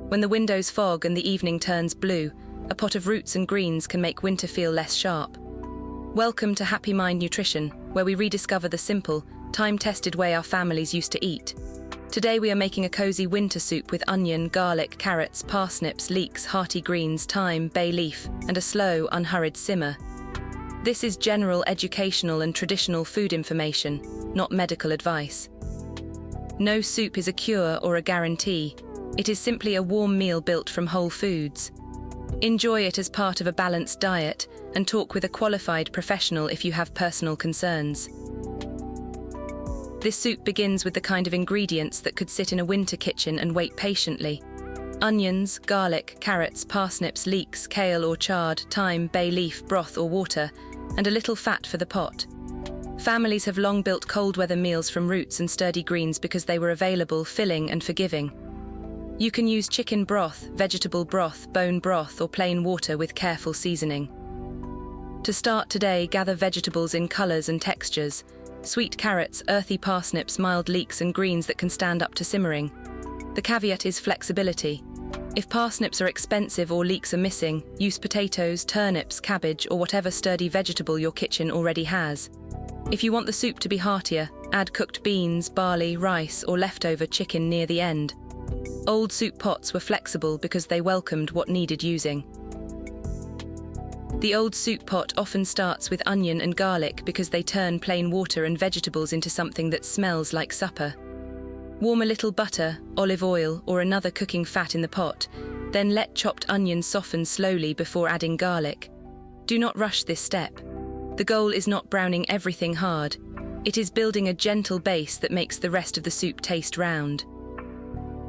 When the windows fog and the evening turns blue, a pot of roots and greens can make winter feel less sharp. Welcome to HappyMind Nutrition, where we rediscover the simple, time-tested way our families used to eat. Today we are making a cozy winter soup with onion, garlic, carrots, parsnips, leeks, hearty greens, thyme, bay leaf, and a slow, unhurried simmer. This is general, educational and traditional food information, not medical advice. No soup is a cure or a guarantee. It is simply a warm meal built from whole foods. Enjoy it as part of a balanced diet and talk with a qualified professional if you have personal concerns. This soup begins with the kind of ingredients that could sit in a winter kitchen and wait patiently. Onions, garlic, carrots, parsnips, leeks, kale or chard, thyme, bay leaf, broth or water, and a little fat for the pot. Families have long built cold weather meals from roots and sturdy greens because they were available, filling and forgiving. You can use chicken broth, vegetable broth, bone broth or plain water with careful seasoning. To start today, gather vegetables in colours and textures. Sweet carrots, earthy parsnips, mild leeks and greens that can stand up to simmering. The caveat is flexibility. If parsnips are expensive or leeks are missing, use potatoes, turnips, cabbage or whatever sturdy vegetable your kitchen already has. If you want the soup to be heartier, add cooked beans, barley, rice or leftover chicken near the end. Old soup pots were flexible because they welcomed what needed using. The old soup pot often starts with onion and garlic because they turn plain water and vegetables into something that smells like supper. Warm a little butter, olive oil, or another cooking fat in the pot, then let chopped onions soften slowly before adding garlic. Do not rush this step. The goal is not browning everything hard. It is building a gentle base that makes the rest of the soup taste round.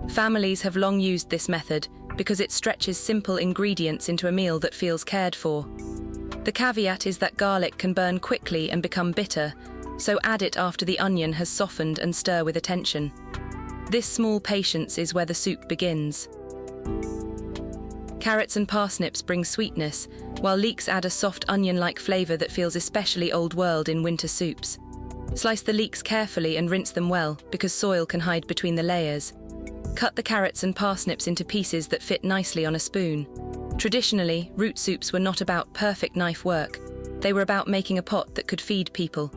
Families have long used this method because it stretches simple ingredients into a meal that feels cared for. The caveat is that garlic can burn quickly and become bitter, so add it after the onion has softened and stir with attention. This small patience is where the soup begins. Carrots and parsnips bring sweetness, while leeks add a soft onion-like flavour that feels especially old-world in winter soups. Slice the leeks carefully and rinse them well, because soil can hide between the layers. Cut the carrots and parsnips into pieces that fit nicely on a spoon. Traditionally, root soups were not about perfect knife work. They were about making a pot that could feed people.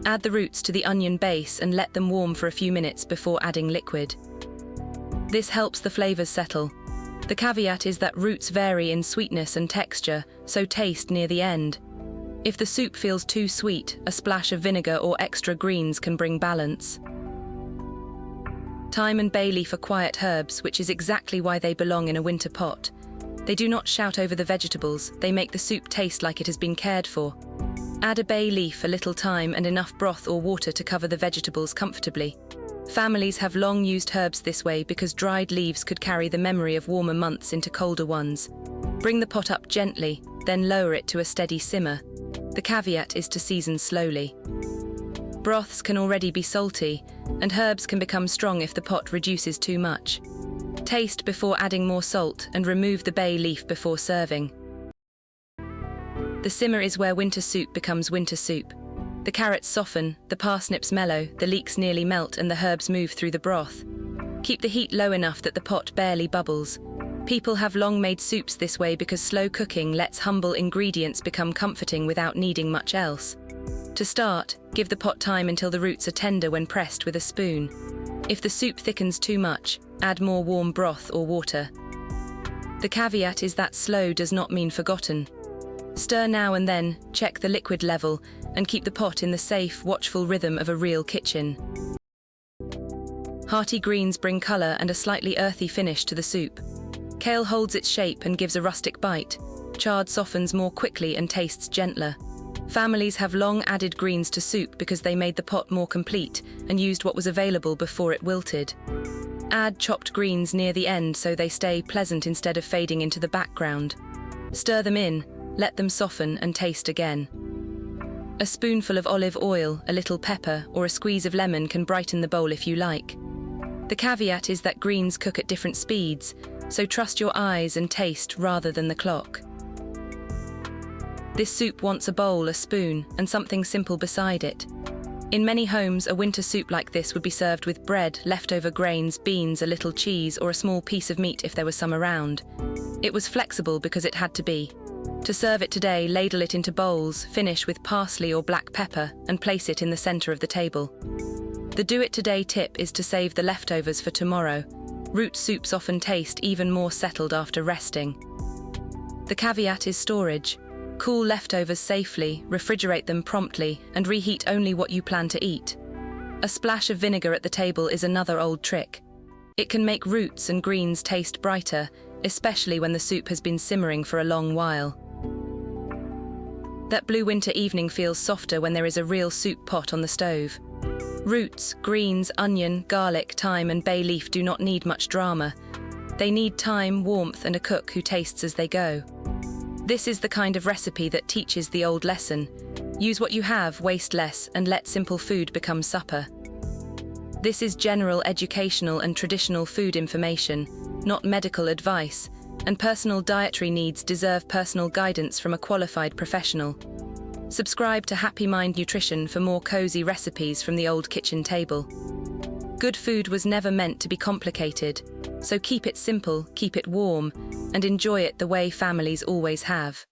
Add the roots to the onion base and let them warm for a few minutes before adding liquid. This helps the flavors settle. The caveat is that roots vary in sweetness and texture, so taste near the end. If the soup feels too sweet, a splash of vinegar or extra greens can bring balance. Thyme and bay leaf are quiet herbs, which is exactly why they belong in a winter pot. They do not shout over the vegetables, they make the soup taste like it has been cared for. Add a bay leaf, a little thyme and enough broth or water to cover the vegetables comfortably. Families have long used herbs this way because dried leaves could carry the memory of warmer months into colder ones. Bring the pot up gently, then lower it to a steady simmer. The caveat is to season slowly. Broths can already be salty, and herbs can become strong if the pot reduces too much. Taste before adding more salt and remove the bay leaf before serving. The simmer is where winter soup becomes winter soup. The carrots soften, the parsnips mellow, the leeks nearly melt and the herbs move through the broth. Keep the heat low enough that the pot barely bubbles. People have long made soups this way because slow cooking lets humble ingredients become comforting without needing much else. To start, give the pot time until the roots are tender when pressed with a spoon. If the soup thickens too much, add more warm broth or water. The caveat is that slow does not mean forgotten. Stir now and then, check the liquid level, and keep the pot in the safe, watchful rhythm of a real kitchen. Hearty greens bring colour and a slightly earthy finish to the soup. Kale holds its shape and gives a rustic bite. Chard softens more quickly and tastes gentler. Families have long added greens to soup because they made the pot more complete and used what was available before it wilted. Add chopped greens near the end so they stay pleasant instead of fading into the background. Stir them in, let them soften and taste again. A spoonful of olive oil, a little pepper, or a squeeze of lemon can brighten the bowl if you like. The caveat is that greens cook at different speeds, so trust your eyes and taste rather than the clock. This soup wants a bowl, a spoon, and something simple beside it. In many homes, a winter soup like this would be served with bread, leftover grains, beans, a little cheese, or a small piece of meat if there was some around. It was flexible because it had to be. To serve it today, ladle it into bowls, finish with parsley or black pepper, and place it in the center of the table. The do-it-today tip is to save the leftovers for tomorrow. Root soups often taste even more settled after resting. The caveat is storage. Cool leftovers safely, refrigerate them promptly, and reheat only what you plan to eat. A splash of vinegar at the table is another old trick. It can make roots and greens taste brighter, especially when the soup has been simmering for a long while. That blue winter evening feels softer when there is a real soup pot on the stove. Roots, greens, onion, garlic, thyme, and bay leaf do not need much drama. They need time, warmth, and a cook who tastes as they go. This is the kind of recipe that teaches the old lesson. Use what you have, waste less, and let simple food become supper. This is general educational and traditional food information, not medical advice, and personal dietary needs deserve personal guidance from a qualified professional. Subscribe to HappyMind Nutrition for more cozy recipes from the old kitchen table. Good food was never meant to be complicated, so keep it simple, keep it warm, and enjoy it the way families always have.